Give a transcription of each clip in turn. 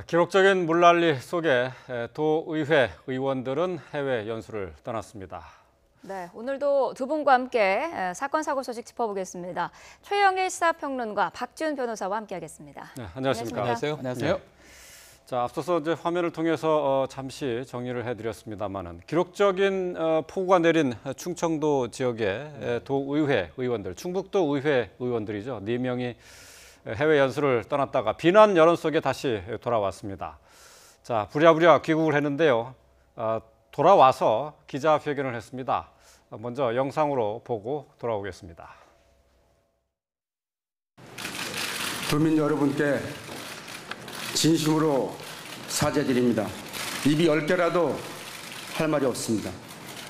기록적인 물난리 속에 도의회 의원들은 해외 연수를 떠났습니다. 네, 오늘도 두 분과 함께 사건 사고 소식 짚어보겠습니다. 최영일 시사평론가 박지훈 변호사와 함께하겠습니다. 네, 안녕하십니까? 안녕하세요. 네. 자, 앞서서 이제 화면을 통해서 잠시 정리를 해드렸습니다만은 기록적인 폭우가 내린 충청도 지역의 도의회 의원들, 충북도 의회 의원들이죠. 4명이 해외 연수를 떠났다가 비난 여론 속에 다시 돌아왔습니다. 자, 부랴부랴 귀국을 했는데요. 돌아와서 기자회견을 했습니다. 먼저 영상으로 보고 돌아오겠습니다. 도민 여러분께 진심으로 사죄드립니다. 입이 10개라도 할 말이 없습니다.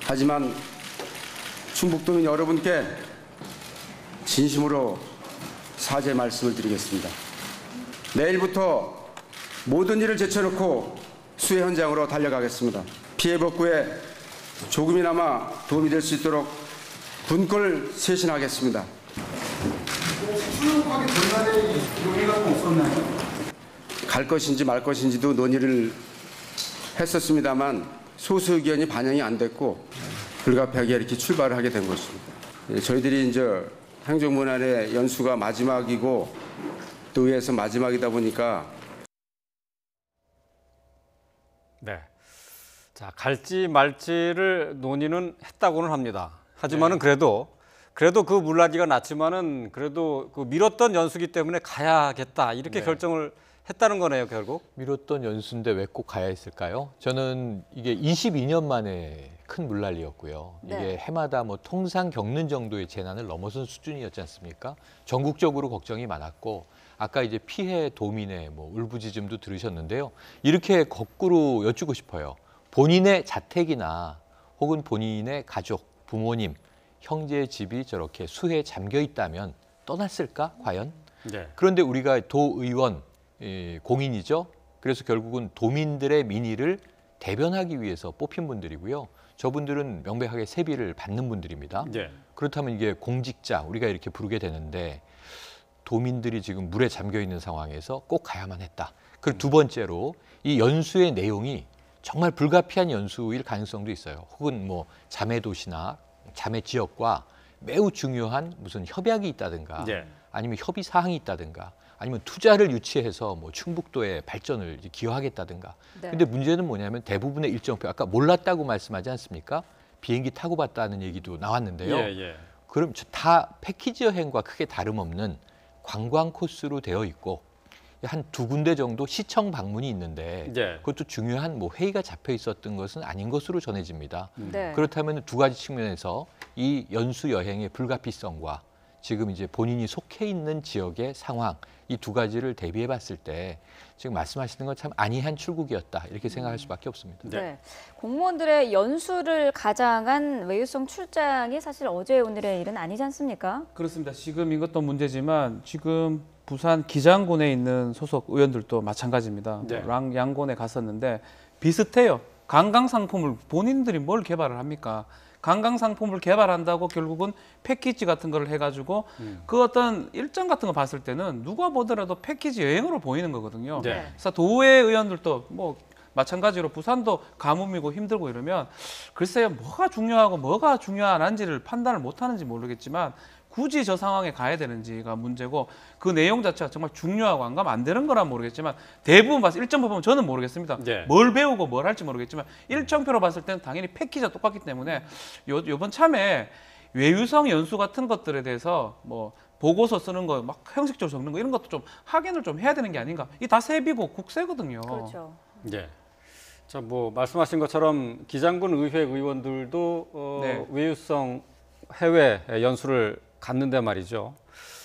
하지만 충북도민 여러분께 진심으로 사죄 말씀을 드리겠습니다. 내일부터 모든 일을 제쳐놓고 수해 현장으로 달려가겠습니다. 피해 복구에 조금이나마 도움이 될 수 있도록 군걸 쇄신하겠습니다. 갈 것인지 말 것인지도 논의를 했었습니다만 소수 의견이 반영이 안 됐고 불가피하게 이렇게 출발을 하게 된 것입니다. 저희들이 이제 행정문안의 연수가 마지막이고 또 의회에서 마지막이다 보니까 네. 자, 갈지 말지를 논의는 했다고는 합니다. 하지만은 그래도 그 물난리가 났지만은 그래도 그 미뤘던 연수기 때문에 가야겠다 이렇게 결정을 했다는 거네요, 결국. 미뤘던 연수인데 왜 꼭 가야 했을까요? 저는 이게 22년 만에 큰 물난리였고요. 이게 해마다 뭐 통상 겪는 정도의 재난을 넘어선 수준이었지 않습니까? 전국적으로 걱정이 많았고 아까 이제 피해 도민의 뭐 울부짖음도 들으셨는데요. 이렇게 거꾸로 여쭙고 싶어요. 본인의 자택이나 혹은 본인의 가족, 부모님, 형제의 집이 저렇게 수해에 잠겨 있다면 떠났을까, 과연? 네. 그런데 우리가 도의원, 공인이죠. 그래서 결국은 도민들의 민의를 대변하기 위해서 뽑힌 분들이고요. 저분들은 명백하게 세비를 받는 분들입니다. 네. 그렇다면 이게 공직자, 우리가 이렇게 부르게 되는데 도민들이 지금 물에 잠겨 있는 상황에서 꼭 가야만 했다. 그리고 두 번째로 이 연수의 내용이 정말 불가피한 연수일 가능성도 있어요. 혹은 뭐 자매 도시나 자매 지역과 매우 중요한 무슨 협약이 있다든가 아니면 협의 사항이 있다든가 아니면 투자를 유치해서 뭐 충북도의 발전을 기여하겠다든가. 근데 문제는 뭐냐면 대부분의 일정표, 아까 몰랐다고 말씀하지 않습니까? 비행기 타고 봤다는 얘기도 나왔는데요. 그럼 다 패키지 여행과 크게 다름없는 관광 코스로 되어 있고 한 2군데 정도 시청 방문이 있는데 그것도 중요한 뭐 회의가 잡혀 있었던 것은 아닌 것으로 전해집니다. 그렇다면 두 가지 측면에서 이 연수 여행의 불가피성과 지금 이제 본인이 속해 있는 지역의 상황, 이 두 가지를 대비해 봤을 때 지금 말씀하시는 건 참 안이한 출국이었다 이렇게 생각할 수밖에 없습니다. 네. 공무원들의 연수를 가장한 외유성 출장이 사실 어제 오늘의 일은 아니지 않습니까? 그렇습니다. 지금 이것도 문제지만 지금 부산 기장군에 있는 소속 의원들도 마찬가지입니다. 양곤에 갔었는데 비슷해요. 관광 상품을 본인들이 뭘 개발을 합니까? 관광 상품을 개발한다고 결국은 패키지 같은 걸 해가지고 그 어떤 일정 같은 거 봤을 때는 누가 보더라도 패키지 여행으로 보이는 거거든요. 그래서 도의 의원들도 뭐 마찬가지로 부산도 가뭄이고 힘들고 이러면 글쎄요 뭐가 중요하고 뭐가 중요한지를 판단을 못하는지 모르겠지만 굳이 저 상황에 가야 되는지가 문제고 그 내용 자체가 정말 중요하고 안 가면 안 되는 거란 모르겠지만 대부분 봐서 일정표 보면 저는 모르겠습니다. 뭘 배우고 뭘 할지 모르겠지만 일정표로 봤을 때는 당연히 패키지가 똑같기 때문에 요번 참에 외유성 연수 같은 것들에 대해서 뭐 보고서 쓰는 거 막 형식적으로 적는 거 이런 것도 좀 확인을 좀 해야 되는 게 아닌가. 이 다 세비고 국세거든요. 그렇죠. 자, 뭐 말씀하신 것처럼 기장군 의회 의원들도 외유성 해외 연수를 갔는데 말이죠.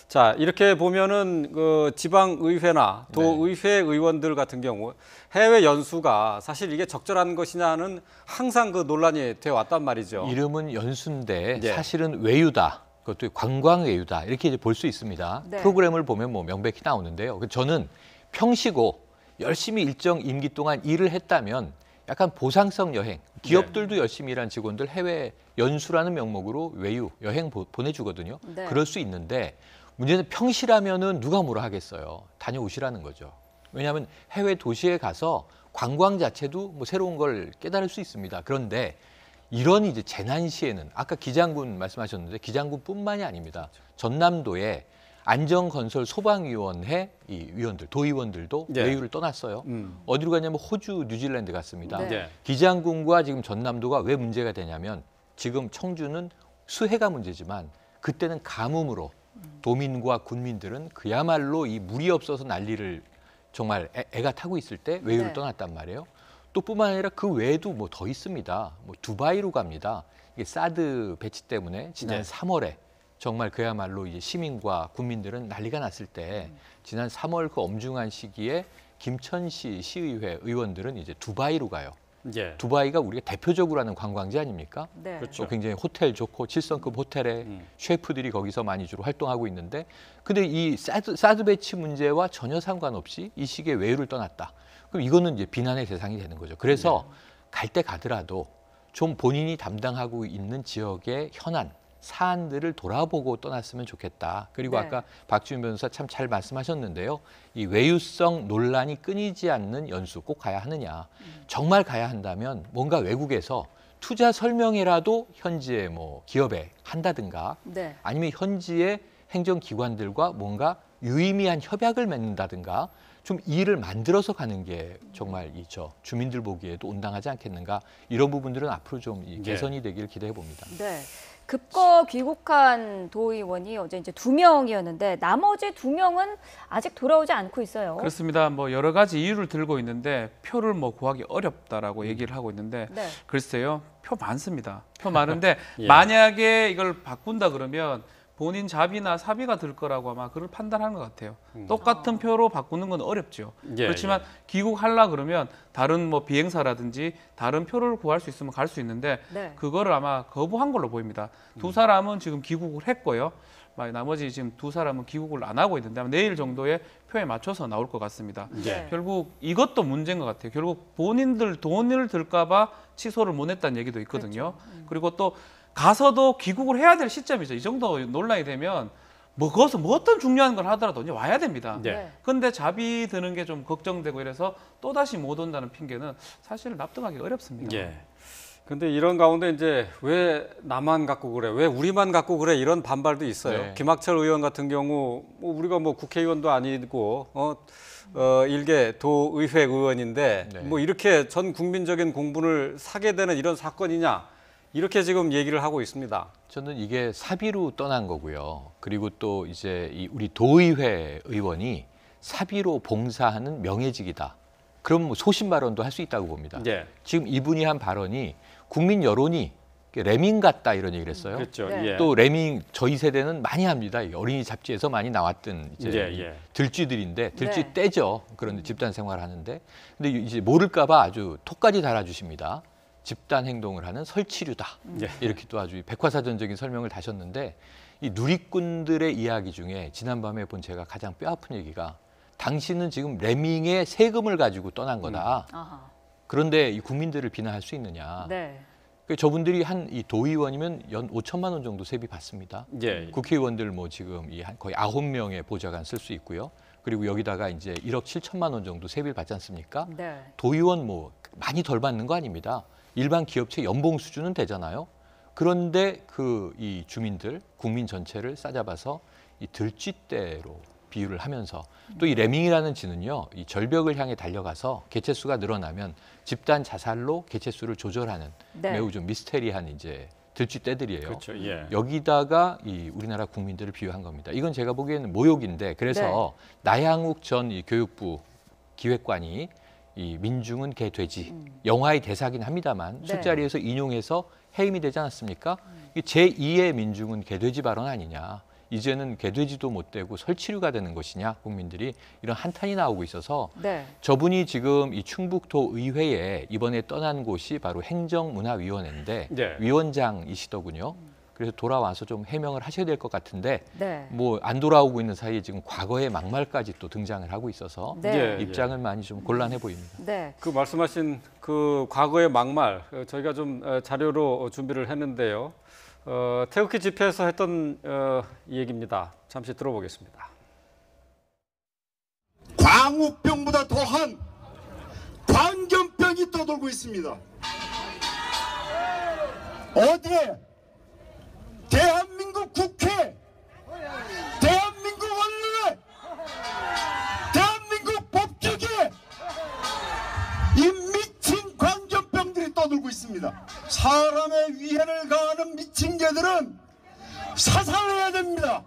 자, 이렇게 보면은 그 지방의회나 도의회 의원들 같은 경우 해외 연수가 사실 이게 적절한 것이냐는 항상 그 논란이 되어 왔단 말이죠. 이름은 연수인데 사실은 외유다. 그것도 관광 외유다. 이렇게 이제 볼 수 있습니다. 프로그램을 보면 뭐 명백히 나오는데요. 저는 평시고 열심히 일정 임기 동안 일을 했다면 약간 보상성 여행, 기업들도 열심히 일한 직원들 해외 연수라는 명목으로 외유, 여행 보내주거든요. 그럴 수 있는데 문제는 평시라면은 누가 뭐라 하겠어요. 다녀오시라는 거죠. 왜냐하면 해외 도시에 가서 관광 자체도 뭐 새로운 걸 깨달을 수 있습니다. 그런데 이런 이제 재난 시에는 아까 기장군 말씀하셨는데 기장군뿐만이 아닙니다. 전남도에 안전건설 소방위원회 이 위원들, 도의원들도 네. 외유를 떠났어요. 어디로 갔냐면 호주, 뉴질랜드 갔습니다. 네. 기장군과 지금 전남도가 왜 문제가 되냐면 지금 청주는 수해가 문제지만 그때는 가뭄으로 도민과 군민들은 그야말로 이 물이 없어서 난리를 정말 애가 타고 있을 때 외유를 네. 떠났단 말이에요. 또 뿐만 아니라 그 외에도 뭐 더 있습니다. 뭐 두바이로 갑니다. 이게 사드 배치 때문에 지난 네. 3월에 정말 그야말로 이제 시민과 국민들은 난리가 났을 때 지난 3월 그 엄중한 시기에 김천시 시의회 의원들은 이제 두바이로 가요. 예. 두바이가 우리가 대표적으로 하는 관광지 아닙니까? 네. 그렇죠. 또 굉장히 호텔 좋고 7성급 호텔에 셰프들이 거기서 많이 주로 활동하고 있는데 근데 이 사드 배치 문제와 전혀 상관없이 이 시기에 외유를 떠났다. 그럼 이거는 이제 비난의 대상이 되는 거죠. 그래서 갈 때 가더라도 좀 본인이 담당하고 있는 지역의 현안, 사안들을 돌아보고 떠났으면 좋겠다. 그리고 네. 아까 박지훈 변호사 참 잘 말씀하셨는데요. 이 외유성 논란이 끊이지 않는 연수 꼭 가야 하느냐. 정말 가야 한다면 뭔가 외국에서 투자 설명회라도 현지의 뭐 기업에 한다든가 네. 아니면 현지의 행정기관들과 뭔가 유의미한 협약을 맺는다든가 좀 일을 만들어서 가는 게 정말 이저 주민들 보기에도 온당하지 않겠는가 이런 부분들은 앞으로 좀 이 개선이 되길 기대해 봅니다. 네. 급거 귀국한 도의원이 어제 이제 2명이었는데 나머지 2명은 아직 돌아오지 않고 있어요. 그렇습니다. 뭐 여러 가지 이유를 들고 있는데 표를 뭐 구하기 어렵다라고 얘기를 하고 있는데 네. 글쎄요. 표 많습니다. 표 많은데 예. 만약에 이걸 바꾼다 그러면 본인 자비나 사비가 들 거라고 아마 그걸 판단하는 것 같아요. 똑같은 표로 바꾸는 건 어렵죠. 예, 그렇지만 귀국하려 그러면 다른 뭐 비행사라든지 다른 표를 구할 수 있으면 갈 수 있는데 네. 그거를 아마 거부한 걸로 보입니다. 두 사람은 지금 귀국을 했고요. 나머지 지금 두 사람은 귀국을 안 하고 있는데 아마 내일 정도에 표에 맞춰서 나올 것 같습니다. 네. 결국 이것도 문제인 것 같아요. 결국 본인들 돈을 들까 봐 취소를 못 했다는 얘기도 있거든요. 그리고 또 가서도 귀국을 해야 될 시점이죠. 이 정도 논란이 되면 뭐 거기서 뭐 어떤 중요한 걸 하더라도 이제 와야 됩니다. 네. 근데 자비 드는 게 좀 걱정되고 이래서 또다시 못 온다는 핑계는 사실 납득하기 어렵습니다. 예. 근데 이런 가운데 이제 왜 나만 갖고 그래? 왜 우리만 갖고 그래? 이런 반발도 있어요. 네. 김학철 의원 같은 경우 뭐 우리가 뭐 국회의원도 아니고 일개 도의회 의원인데 네. 뭐 이렇게 전 국민적인 공분을 사게 되는 이런 사건이냐? 이렇게 지금 얘기를 하고 있습니다. 저는 이게 사비로 떠난 거고요. 그리고 또 이제 이 우리 도의회 의원이 사비로 봉사하는 명예직이다. 그럼 뭐 소신 발언도 할 수 있다고 봅니다. 예. 지금 이분이 한 발언이 국민 여론이 레밍 같다 이런 얘기를 했어요. 그렇죠. 네. 예. 또 레밍 저희 세대는 많이 합니다. 이 어린이 잡지에서 많이 나왔던 이제 예, 이 예. 들쥐들인데 들쥐 네. 떼죠. 그런 집단 생활을 하는데 근데 이제 모를까봐 아주 톡까지 달아주십니다. 집단 행동을 하는 설치류다. 예. 이렇게 또 아주 백과사전적인 설명을 다셨는데 이 누리꾼들의 이야기 중에 지난밤에 본 제가 가장 뼈아픈 얘기가 당신은 지금 레밍의 세금을 가지고 떠난 거다. 아하. 그런데 이 국민들을 비난할 수 있느냐. 네. 그러니까 저분들이 한 이 도의원이면 연 5천만 원 정도 세비 받습니다. 예. 국회의원들 뭐 지금 이 거의 9명의 보좌관 쓸 수 있고요. 그리고 여기다가 이제 1억 7천만 원 정도 세비를 받지 않습니까? 네. 도의원 뭐 많이 덜 받는 거 아닙니다. 일반 기업체 연봉 수준은 되잖아요. 그런데 그 이 주민들, 국민 전체를 싸잡아서 이 들쥐떼로 비유를 하면서 또 이 레밍이라는 쥐는요, 이 절벽을 향해 달려가서 개체수가 늘어나면 집단 자살로 개체수를 조절하는 네. 매우 좀 미스테리한 이제 들쥐떼들이에요. 그렇죠. 예. 여기다가 이 우리나라 국민들을 비유한 겁니다. 이건 제가 보기에는 모욕인데 그래서 나양욱 전 이 교육부 기획관이 이 민중은 개돼지 영화의 대사긴 합니다만 네. 술자리에서 인용해서 해임이 되지 않았습니까? 이 제2의 민중은 개돼지 발언 아니냐. 이제는 개돼지도 못 되고 설치류가 되는 것이냐 국민들이 이런 한탄이 나오고 있어서 네. 저분이 지금 이 충북도 의회에 이번에 떠난 곳이 바로 행정문화위원회인데 네. 위원장이시더군요. 그래서 돌아와서 좀 해명을 하셔야 될 것 같은데 네. 뭐 안 돌아오고 있는 사이에 지금 과거의 막말까지 또 등장을 하고 있어서 네. 예. 입장은 많이 좀 곤란해 보입니다. 네. 그 말씀하신 그 과거의 막말 저희가 좀 자료로 준비를 했는데요. 태극기 집회에서 했던 이 얘기입니다. 잠시 들어보겠습니다. 당우병보다 더한 광견병이 떠돌고 있습니다. 어디에? 대한민국 국회, 대한민국 언론에, 대한민국 법조계에 이 미친 광견병들이 떠들고 있습니다. 사람의 위해를 가하는 미친 개들은 사살해야 됩니다.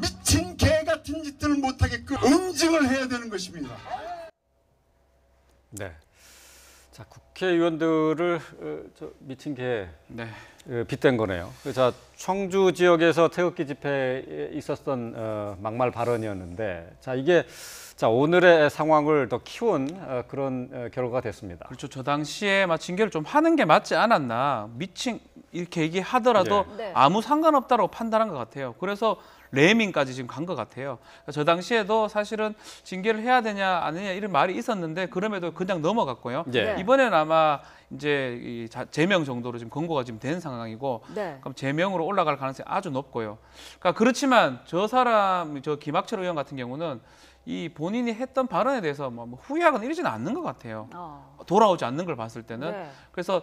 미친 개 같은 짓들을 못하게끔 응징을 해야 되는 것입니다. 네. 자, 국회의원들을 미친 개 네. 빗댄 거네요. 자, 청주 지역에서 태극기 집회에 있었던 막말 발언이었는데, 자, 이게 자, 오늘의 상황을 더 키운 그런 결과가 됐습니다. 그렇죠. 저 당시에 막 징계를 좀 하는 게 맞지 않았나, 미친 이렇게 얘기하더라도 네. 아무 상관없다고 판단한 것 같아요. 그래서 레밍까지 지금 간 것 같아요. 저 당시에도 사실은 징계를 해야 되냐 안 해야 이런 말이 있었는데 그럼에도 그냥 넘어갔고요. 네. 이번에는 아마 이제 이 제명 정도로 지금 권고가 지금 된 상황이고, 네. 그럼 제명으로 올라갈 가능성이 아주 높고요. 그러니까 그렇지만 저 사람, 저 김학철 의원 같은 경우는 이 본인이 했던 발언에 대해서 뭐 후회하거나 이러지는 않는 것 같아요. 돌아오지 않는 걸 봤을 때는. 네. 그래서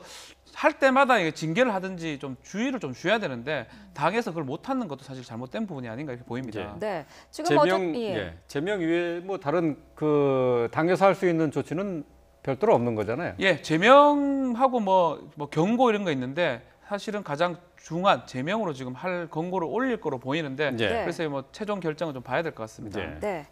할 때마다 이게 징계를 하든지 좀 주의를 좀 줘야 되는데 당에서 그걸 못하는 것도 사실 잘못된 부분이 아닌가 이렇게 보입니다. 네. 지금 제명, 예. 제명 이외에 뭐 다른 그 당에서 할 수 있는 조치는 별도로 없는 거잖아요. 예, 제명하고 뭐 경고 이런 거 있는데 사실은 가장 중한 제명으로 지금 할 권고를 올릴 거로 보이는데 네. 그래서 뭐 최종 결정은 좀 봐야 될 것 같습니다. 네. 네.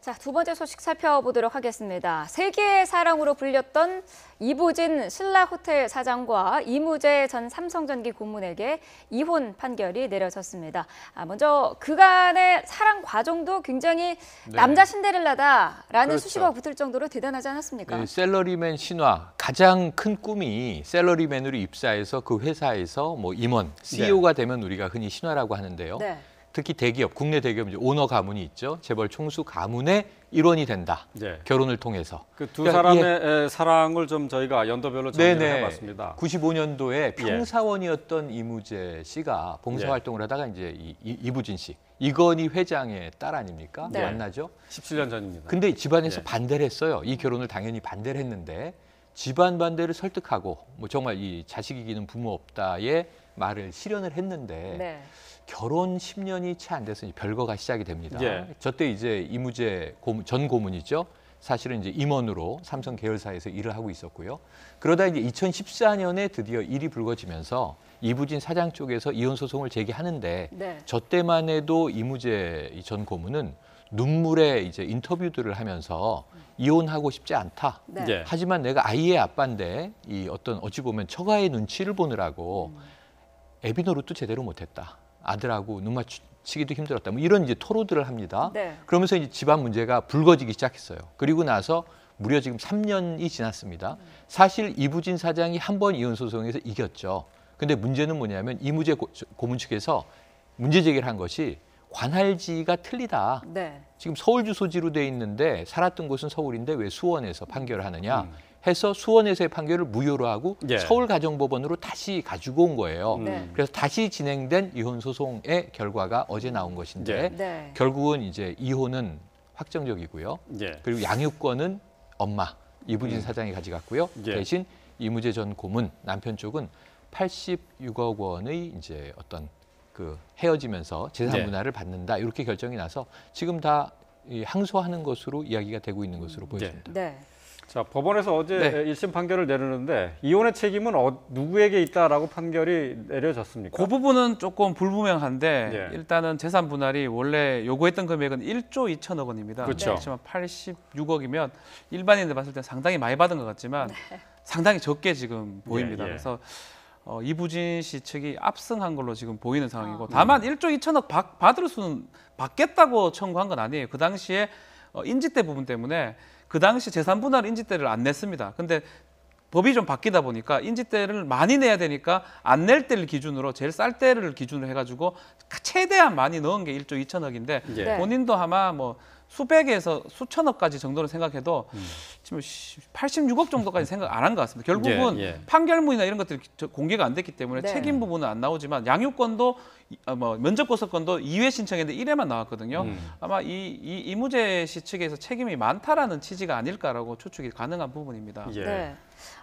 자, 두 번째 소식 살펴보도록 하겠습니다. 세계의 사랑으로 불렸던 이부진 신라호텔 사장과 이무재 전 삼성전기 고문에게 이혼 판결이 내려졌습니다. 먼저 그간의 사랑 과정도 굉장히 남자 신데렐라다라는 그렇죠. 수식어가 붙을 정도로 대단하지 않았습니까? 그 셀러리맨 신화 가장 큰 꿈이 셀러리맨으로 입사해서 그 회사에서 뭐 임원, CEO가 되면 우리가 흔히 신화라고 하는데요. 네. 특히 대기업, 국내 대기업 이제 오너 가문이 있죠. 재벌 총수 가문의 일원이 된다. 네. 결혼을 통해서. 그 두 그러니까 사람의 사랑을 좀 저희가 연도별로 정리를 해봤습니다. 95년도에 평사원이었던 이무재 씨가 봉사활동을 하다가 이제 이부진 씨, 이건희 회장의 딸 아닙니까? 네. 만나죠. 17년 전입니다. 근데 집안에서 예. 반대를 했어요. 이 결혼을 당연히 반대를 했는데 집안 반대를 설득하고 뭐 정말 이 자식 이기는 부모 없다의 말을 실현을 했는데 네. 결혼 10년이 채 안 돼서 별거가 시작이 됩니다. 예. 저때 이제 이무재 전 고문이죠. 사실은 이제 임원으로 삼성 계열사에서 일을 하고 있었고요. 그러다 이제 2014년에 드디어 일이 불거지면서 이부진 사장 쪽에서 이혼 소송을 제기하는데 네. 저 때만 해도 이무재 전 고문은 눈물에 이제 인터뷰들을 하면서 이혼하고 싶지 않다. 네. 예. 하지만 내가 아이의 아빠인데 이 어떤 어찌 보면 처가의 눈치를 보느라고 애비 노릇도 제대로 못했다. 아들하고 눈 맞추기도 힘들었다. 뭐 이런 이제 토로들을 합니다. 네. 그러면서 이제 집안 문제가 불거지기 시작했어요. 그리고 나서 무려 지금 3년이 지났습니다. 사실 이부진 사장이 한 번 이혼 소송에서 이겼죠. 근데 문제는 뭐냐면 이무재 고문 측에서 문제 제기를 한 것이 관할지가 틀리다. 네. 지금 서울 주소지로 돼 있는데 살았던 곳은 서울인데 왜 수원에서 판결을 하느냐 해서 수원에서의 판결을 무효로 하고 예. 서울가정법원으로 다시 가지고 온 거예요. 네. 그래서 다시 진행된 이혼 소송의 결과가 어제 나온 것인데 네. 결국은 이제 이혼은 확정적이고요. 예. 그리고 양육권은 엄마 이부진 사장이 가져갔고요. 예. 대신 이무재 전 고문 남편 쪽은 86억 원의 이제 어떤 그 헤어지면서 재산 네. 분할을 받는다 이렇게 결정이 나서 지금 다 항소하는 것으로 이야기가 되고 있는 것으로 보여집니다. 네. 자, 법원에서 어제 네. 1심 판결을 내리는데 이혼의 책임은 누구에게 있다라고 판결이 내려졌습니까? 그 부분은 조금 불분명한데 예. 일단은 재산 분할이 원래 요구했던 금액은 1조 2천억 원입니다. 그렇죠. 그렇지만 86억이면 일반인들 봤을 때 상당히 많이 받은 것 같지만 상당히 적게 지금 보입니다. 예. 그래서 이부진 씨 측이 압승한 걸로 지금 보이는 상황이고 다만 1조 2천억 받을 수는 받겠다고 청구한 건 아니에요. 그 당시에 인지대 부분 때문에 그 당시 재산 분할 인지대를 안 냈습니다. 근데 법이 좀 바뀌다 보니까 인지대를 많이 내야 되니까 안 낼 때를 기준으로 제일 쌀 때를 기준으로 해가지고 최대한 많이 넣은 게 1조 2천억인데 예. 네. 본인도 아마 뭐 수백에서 수천억까지 정도를 생각해도 지금 86억 정도까지 생각 안 한 것 같습니다. 결국은 예. 판결문이나 이런 것들이 공개가 안 됐기 때문에 네. 책임 부분은 안 나오지만 양육권도 면접 고소권도 2회 신청했는데 1회만 나왔거든요. 아마 이 이무재 씨 측에서 책임이 많다라는 취지가 아닐까라고 추측이 가능한 부분입니다. 예. 네.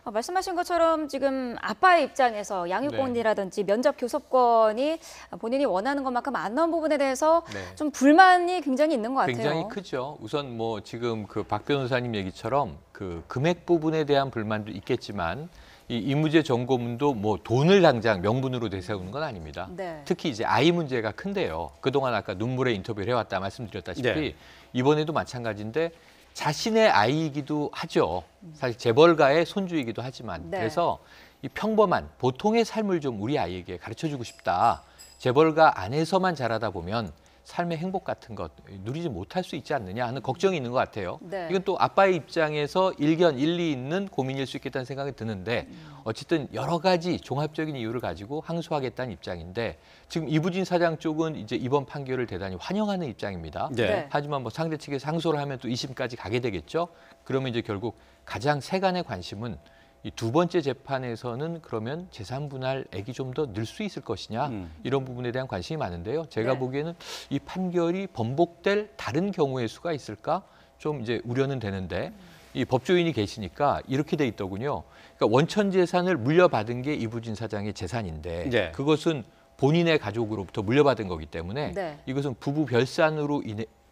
말씀하신 것처럼 지금 아빠의 입장에서 양육권이라든지 면접 교섭권이 본인이 원하는 것만큼 안 나온 부분에 대해서 네. 좀 불만이 굉장히 있는 것 같아요. 굉장히 크죠. 우선 뭐 지금 그 박 변호사님 얘기처럼 그 금액 부분에 대한 불만도 있겠지만 이 이무재 전 고문도 뭐 돈을 당장 명분으로 내세우는 건 아닙니다. 네. 특히 이제 아이 문제가 큰데요. 그동안 아까 눈물의 인터뷰를 해왔다 말씀드렸다시피 네. 이번에도 마찬가지인데 자신의 아이이기도 하죠. 사실 재벌가의 손주이기도 하지만 네. 그래서 이 평범한 보통의 삶을 좀 우리 아이에게 가르쳐주고 싶다. 재벌가 안에서만 자라다 보면 삶의 행복 같은 것 누리지 못할 수 있지 않느냐 하는 걱정이 있는 것 같아요. 네. 이건 또 아빠의 입장에서 일견 일리 있는 고민일 수 있겠다는 생각이 드는데 어쨌든 여러 가지 종합적인 이유를 가지고 항소하겠다는 입장인데 지금 이부진 사장 쪽은 이제 이번 판결을 대단히 환영하는 입장입니다. 네. 하지만 뭐 상대 측에서 항소를 하면 또 2심까지 가게 되겠죠. 그러면 이제 결국 가장 세간의 관심은 이 두 번째 재판에서는 그러면 재산 분할액이 좀 더 늘 수 있을 것이냐 이런 부분에 대한 관심이 많은데요. 제가 네. 보기에는 이 판결이 번복될 다른 경우의 수가 있을까 좀 이제 우려는 되는데 이 법조인이 계시니까 이렇게 돼 있더군요. 그러니까 원천 재산을 물려받은 게 이부진 사장의 재산인데 네. 그것은 본인의 가족으로부터 물려받은 거기 때문에 네. 이것은 부부 별산으로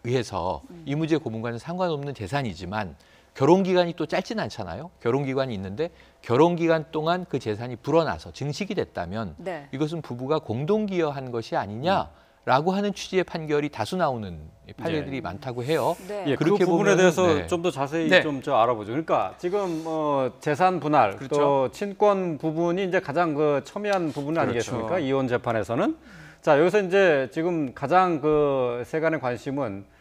의해서 이무재 고문과는 상관없는 재산이지만 결혼 기간이 또 짧진 않잖아요. 결혼 기간이 있는데 결혼 기간 동안 그 재산이 불어나서 증식이 됐다면 네. 이것은 부부가 공동 기여한 것이 아니냐라고 하는 취지의 판결이 다수 나오는 판례들이 많다고 해요. 네. 예, 그 그렇게 부분에 보면은, 대해서 네. 좀 더 자세히 네. 좀 알아보죠. 그러니까 지금 재산 분할 그렇죠. 또 친권 부분이 이제 가장 그 첨예한 부분 그렇죠. 아니겠습니까? 이혼 재판에서는. 자, 여기서 이제 지금 가장 그 세간의 관심은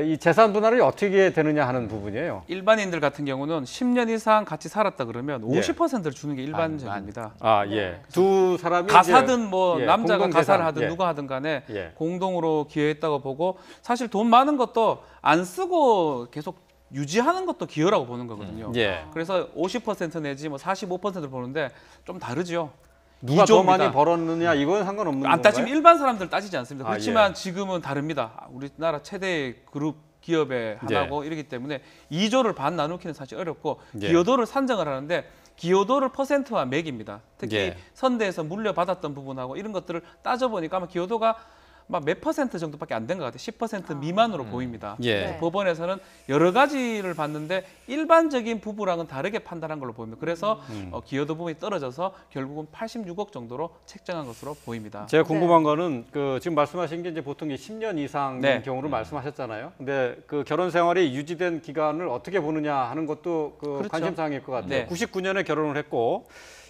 이 재산 분할이 어떻게 되느냐 하는 부분이에요. 일반인들 같은 경우는 10년 이상 같이 살았다 그러면 예. 50%를 주는 게 일반적입니다. 아, 예. 두 사람이 가사든 이제, 뭐 예, 남자가 공동 가사를 재산, 하든 예. 누가 하든 간에 예. 공동으로 기여했다고 보고 사실 돈 많은 것도 안 쓰고 계속 유지하는 것도 기여라고 보는 거거든요. 예. 그래서 50% 내지 뭐 45%를 보는데 좀 다르죠. 누가 더 기조입니다. 많이 벌었느냐 이건 상관없는 안 따지면 건가요? 일반 사람들 따지지 않습니다. 아, 그렇지만 예. 지금은 다릅니다. 우리나라 최대 그룹 기업의 하나고 이러기 때문에 2조를 반 나누기는 사실 어렵고 예. 기여도를 산정을 하는데 기여도를 퍼센트와 매깁니다. 특히 예. 선대에서 물려받았던 부분하고 이런 것들을 따져보니까 아마 기여도가 막 몇 퍼센트 정도밖에 안 된 것 같아요. 10% 미만으로 보입니다. 예. 네. 법원에서는 여러 가지를 봤는데 일반적인 부부랑은 다르게 판단한 걸로 보입니다. 그래서 기여도 부분이 떨어져서 결국은 86억 정도로 책정한 것으로 보입니다. 제가 궁금한 거는 그 지금 말씀하신 게 이제 보통 10년 이상인 네. 경우를 말씀하셨잖아요. 근데 그 결혼 생활이 유지된 기간을 어떻게 보느냐 하는 것도 그 그렇죠. 관심사항일 것 같아요. 네. 99년에 결혼을 했고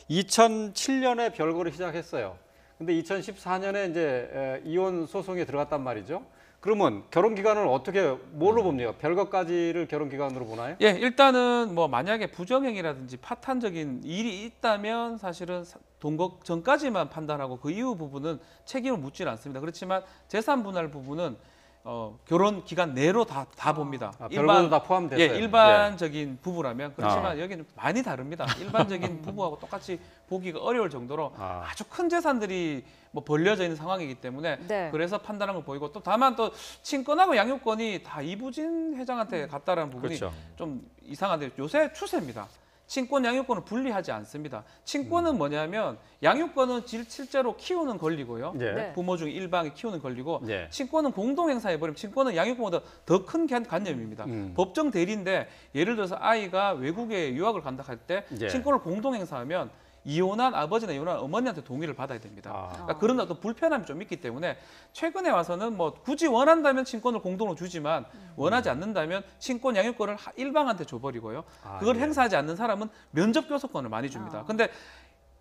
2007년에 별거를 시작했어요. 근데 2014년에 이제 이혼 소송에 들어갔단 말이죠. 그러면 결혼 기간을 어떻게 뭘로 봅니까? 별거까지를 결혼 기간으로 보나요? 예, 일단은 뭐 만약에 부정행위라든지 파탄적인 일이 있다면 사실은 동거 전까지만 판단하고 그 이후 부분은 책임을 묻질 않습니다. 그렇지만 재산 분할 부분은 결혼 기간 내로 다 봅니다. 별거도 다 포함돼서요. 예, 일반적인 부부라면 그렇지만 여기는 많이 다릅니다. 일반적인 부부하고 똑같이 보기가 어려울 정도로 아주 큰 재산들이 뭐 벌려져 있는 상황이기 때문에 네. 그래서 판단한 걸 보이고 또 다만 또 친권하고 양육권이 다 이부진 회장한테 갔다라는 부분이 그렇죠. 좀 이상한데 요새 추세입니다. 친권, 양육권을 분리하지 않습니다. 친권은 뭐냐면 양육권은 실제로 키우는 권리고요. 예. 네. 부모 중 일방이 키우는 권리고 예. 친권은 공동행사해버리면 친권은 양육권보다 더 큰 관념입니다. 법정 대리인데 예를 들어서 아이가 외국에 유학을 간다 할 때 예. 친권을 공동행사하면 이혼한 아버지나 이혼한 어머니한테 동의를 받아야 됩니다. 그러니까 그런 어떤 불편함이 좀 있기 때문에 최근에 와서는 뭐 굳이 원한다면 친권을 공동으로 주지만 원하지 않는다면 친권 양육권을 일방한테 줘버리고요. 그걸 예. 행사하지 않는 사람은 면접 교섭권을 많이 줍니다. 근데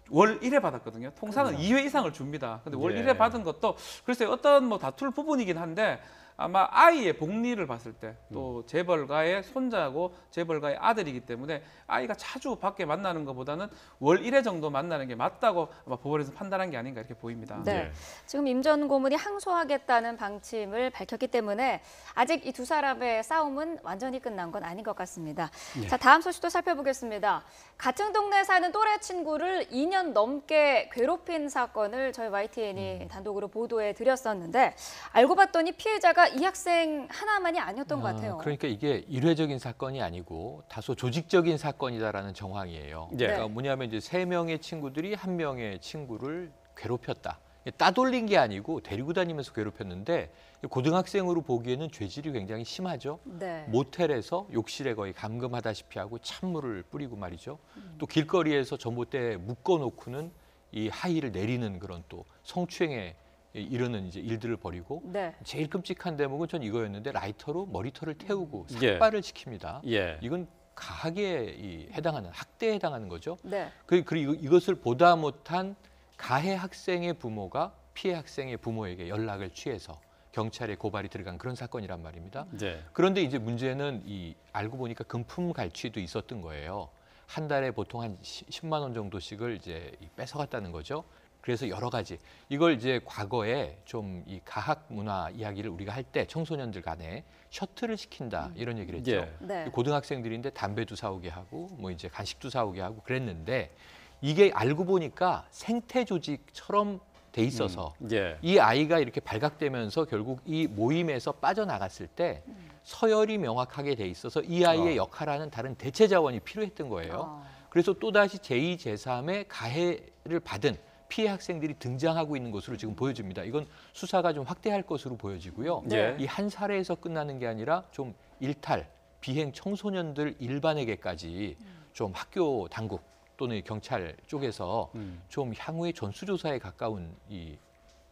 월 1회 받았거든요. 통상은 2회 이상을 줍니다. 근데 월 예. 1회 받은 것도 글쎄 어떤 뭐 다툴 부분이긴 한데 아마 아이의 복리를 봤을 때 또 재벌가의 손자고 재벌가의 아들이기 때문에 아이가 자주 밖에 만나는 것보다는 월 1회 정도 만나는 게 맞다고 아마 법원에서 판단한 게 아닌가 이렇게 보입니다. 네. 지금 임 전 고문이 항소하겠다는 방침을 밝혔기 때문에 아직 이 두 사람의 싸움은 완전히 끝난 건 아닌 것 같습니다. 자, 다음 소식도 살펴보겠습니다. 같은 동네에 사는 또래 친구를 2년 넘게 괴롭힌 사건을 저희 YTN이 단독으로 보도해 드렸었는데 알고 봤더니 피해자가 이 학생 하나만이 아니었던 것 같아요. 그러니까 이게 일회적인 사건이 아니고 다소 조직적인 사건이다라는 정황이에요. 네. 그러니까 뭐냐면 이제 3명의 친구들이 1명의 친구를 괴롭혔다. 따돌린 게 아니고 데리고 다니면서 괴롭혔는데 고등학생으로 보기에는 죄질이 굉장히 심하죠. 네. 모텔에서 욕실에 거의 감금하다시피 하고 찬물을 뿌리고 말이죠. 또 길거리에서 전봇대에 묶어놓고는 이 하의를 내리는 그런 또 성추행에 이르는 이제 일들을 벌이고 네. 제일 끔찍한 대목은 전 이거였는데 라이터로 머리털을 태우고 예. 삭발을 시킵니다. 예. 이건 가학에 해당하는 학대에 해당하는 거죠. 네. 그리고 이것을 보다 못한 가해 학생의 부모가 피해 학생의 부모에게 연락을 취해서 경찰에 고발이 들어간 그런 사건이란 말입니다. 네. 그런데 이제 문제는 알고 보니까 금품 갈취도 있었던 거예요. 한 달에 보통 한 10만 원 정도씩을 이제 뺏어갔다는 거죠. 그래서 여러 가지 이걸 이제 과거에 좀 이 가학 문화 이야기를 우리가 할 때 청소년들 간에 셔틀을 시킨다 이런 얘기를 했죠. 예. 네. 고등학생들인데 담배도 사오게 하고 뭐 이제 간식도 사오게 하고 그랬는데 이게 알고 보니까 생태 조직처럼 돼 있어서 예. 이 아이가 이렇게 발각되면서 결국 이 모임에서 빠져나갔을 때 서열이 명확하게 돼 있어서 이 아이의 역할하는 다른 대체 자원이 필요했던 거예요. 그래서 또다시 제2, 제3의 가해를 받은 피해 학생들이 등장하고 있는 것으로 지금 보여집니다. 이건 수사가 좀 확대할 것으로 보여지고요. 네. 이 한 사례에서 끝나는 게 아니라 좀 일탈, 비행 청소년들 일반에게까지 좀 학교 당국 또는 경찰 쪽에서 좀 향후의 전수조사에 가까운 이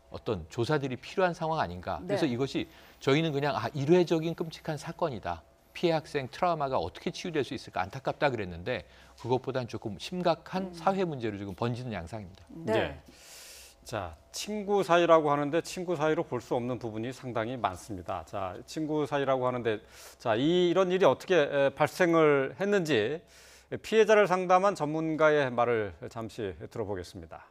어떤 조사들이 필요한 상황 아닌가. 그래서 네. 이것이 저희는 그냥 일회적인 끔찍한 사건이다. 피해 학생 트라우마가 어떻게 치유될 수 있을까 안타깝다 그랬는데 그것보다는 조금 심각한 사회 문제로 지금 번지는 양상입니다. 네. 네. 자, 친구 사이라고 하는데 친구 사이로 볼 수 없는 부분이 상당히 많습니다. 자, 친구 사이라고 하는데 자, 이런 일이 어떻게 발생을 했는지 피해자를 상담한 전문가의 말을 잠시 들어보겠습니다.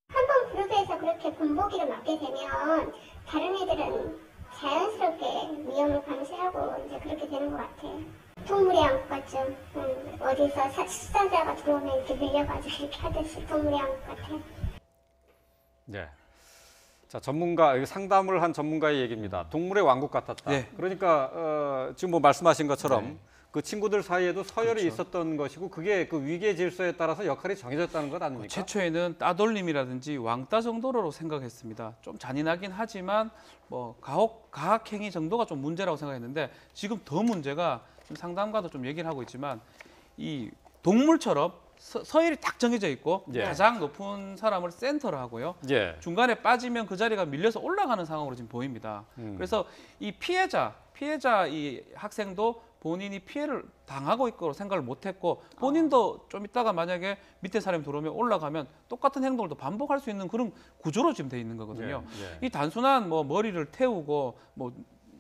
한번 그룹에서 그렇게 군복이를 맞게 되면 다른 애들은 자연스럽게 위험을 감시하고 이제 그렇게 되는 것 같아요. 동물의 안고 같죠. 어디서 수사자가 들어오면 이렇게 밀려가지고 이렇게 하듯이 동물의 안고 같아요. 네. 자, 전문가 상담을 한 전문가의 얘기입니다. 동물의 왕국 같았다. 네. 그러니까 지금 뭐 말씀하신 것처럼 네. 그 친구들 사이에도 서열이 그렇죠. 있었던 것이고 그게 그 위계 질서에 따라서 역할이 정해졌다는 것 아닙니까? 최초에는 따돌림이라든지 왕따 정도로 생각했습니다. 좀 잔인하긴 하지만 뭐 가학행위 정도가 좀 문제라고 생각했는데 지금 더 문제가 지금 상담가도 좀 얘기를 하고 있지만 이 동물처럼 서열이 딱 정해져 있고 예. 가장 높은 사람을 센터로 하고요. 예. 중간에 빠지면 그 자리가 밀려서 올라가는 상황으로 지금 보입니다. 그래서 이 피해자 이 학생도 본인이 피해를 당하고 있고 생각을 못했고 본인도 좀 이따가 만약에 밑에 사람이 들어오면 올라가면 똑같은 행동을 또 반복할 수 있는 그런 구조로 지금 돼 있는 거거든요. 예, 예. 이 단순한 뭐 머리를 태우고 뭐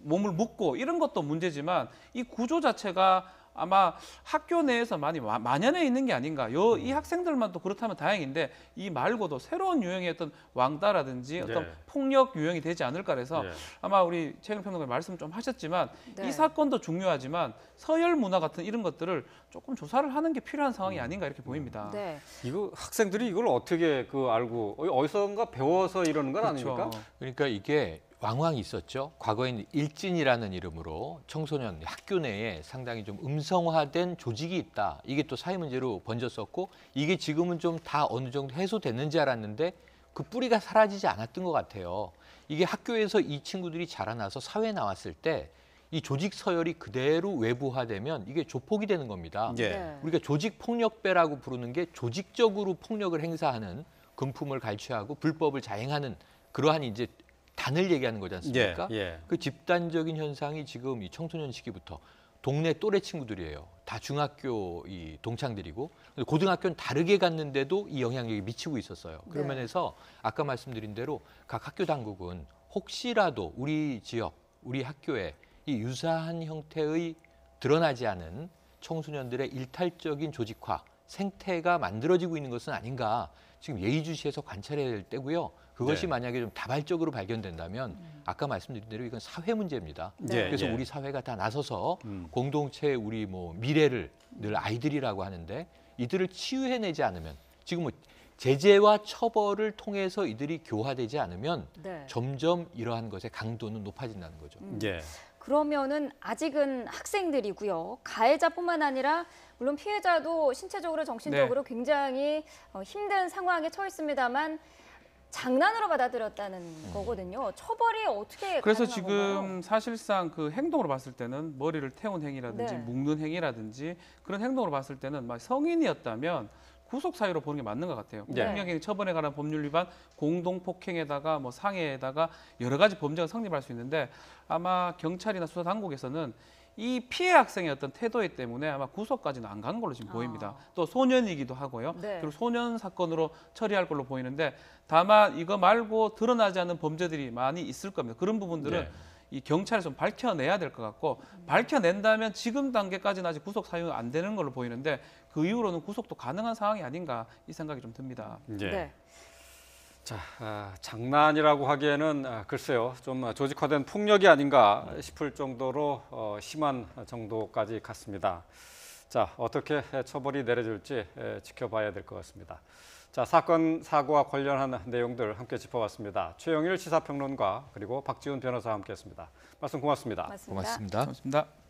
몸을 묶고 이런 것도 문제지만 이 구조 자체가 아마 학교 내에서 많이 만연해 있는 게 아닌가. 이 학생들만 또 그렇다면 다행인데 이 말고도 새로운 유형의 어떤 왕따라든지 어떤 네. 폭력 유형이 되지 않을까 해서 예. 아마 우리 최근 평론가 말씀 좀 하셨지만 네. 이 사건도 중요하지만 서열 문화 같은 이런 것들을 조금 조사를 하는 게 필요한 상황이 아닌가 이렇게 보입니다. 네. 이거 학생들이 이걸 어떻게 알고 어디선가 배워서 이러는 건 그렇죠. 아닙니까? 그러니까 이게 왕왕이 있었죠. 과거에는 일진이라는 이름으로 청소년 학교 내에 상당히 좀 음성화된 조직이 있다. 이게 또 사회 문제로 번졌었고 이게 지금은 좀 다 어느 정도 해소됐는지 알았는데 그 뿌리가 사라지지 않았던 것 같아요. 이게 학교에서 이 친구들이 자라나서 사회에 나왔을 때 이 조직 서열이 그대로 외부화되면 이게 조폭이 되는 겁니다. 예. 네. 우리가 조직 폭력배라고 부르는 게 조직적으로 폭력을 행사하는 금품을 갈취하고 불법을 자행하는 그러한 이제 단을 얘기하는 거지 않습니까? 예. 그 집단적인 현상이 지금 이 청소년 시기부터 동네 또래 친구들이에요. 다 중학교 이 동창들이고 고등학교는 다르게 갔는데도 이 영향력이 미치고 있었어요. 그런 네. 면에서 아까 말씀드린 대로 각 학교 당국은 혹시라도 우리 지역, 우리 학교에 이 유사한 형태의 드러나지 않은 청소년들의 일탈적인 조직화, 생태가 만들어지고 있는 것은 아닌가 지금 예의주시해서 관찰해야 될 때고요. 그것이 네. 만약에 좀 다발적으로 발견된다면 아까 말씀드린 대로 이건 사회 문제입니다. 네. 그래서 예. 우리 사회가 다 나서서 공동체의 우리 뭐 미래를 늘 아이들이라고 하는데 이들을 치유해내지 않으면 지금 뭐 제재와 처벌을 통해서 이들이 교화되지 않으면 네. 점점 이러한 것의 강도는 높아진다는 거죠. 예. 그러면은 아직은 학생들이고요. 가해자뿐만 아니라 물론 피해자도 신체적으로 정신적으로 굉장히 힘든 상황에 처해 있습니다만 장난으로 받아들였다는 거거든요. 처벌이 어떻게 그래서 가능한 지금 건가요? 사실상 그 행동으로 봤을 때는 머리를 태운 행위라든지 네. 묶는 행위라든지 그런 행동으로 봤을 때는 막 성인이었다면 구속 사유로 보는 게 맞는 것 같아요. 네. 폭력행 처벌에 관한 법률 위반, 공동 폭행에다가 뭐 상해에다가 여러 가지 범죄가 성립할 수 있는데 아마 경찰이나 수사 당국에서는 이 피해 학생의 어떤 태도에 때문에 아마 구속까지는 안 간 걸로 지금 보입니다. 또 소년이기도 하고요. 네. 그리고 소년 사건으로 처리할 걸로 보이는데 다만 이거 말고 드러나지 않은 범죄들이 많이 있을 겁니다. 그런 부분들은 네. 이 경찰에서 좀 밝혀내야 될 것 같고 밝혀낸다면 지금 단계까지는 아직 구속 사유가 안 되는 걸로 보이는데 그 이후로는 구속도 가능한 상황이 아닌가 이 생각이 좀 듭니다. 예. 네. 자, 장난이라고 하기에는 글쎄요, 좀 조직화된 폭력이 아닌가 싶을 정도로 심한 정도까지 갔습니다. 자, 어떻게 처벌이 내려질지 지켜봐야 될 것 같습니다. 자, 사건 사고와 관련한 내용들 함께 짚어봤습니다. 최영일 시사평론가 그리고 박지훈 변호사와 함께했습니다. 말씀 고맙습니다. 맞습니다. 고맙습니다. 고맙습니다.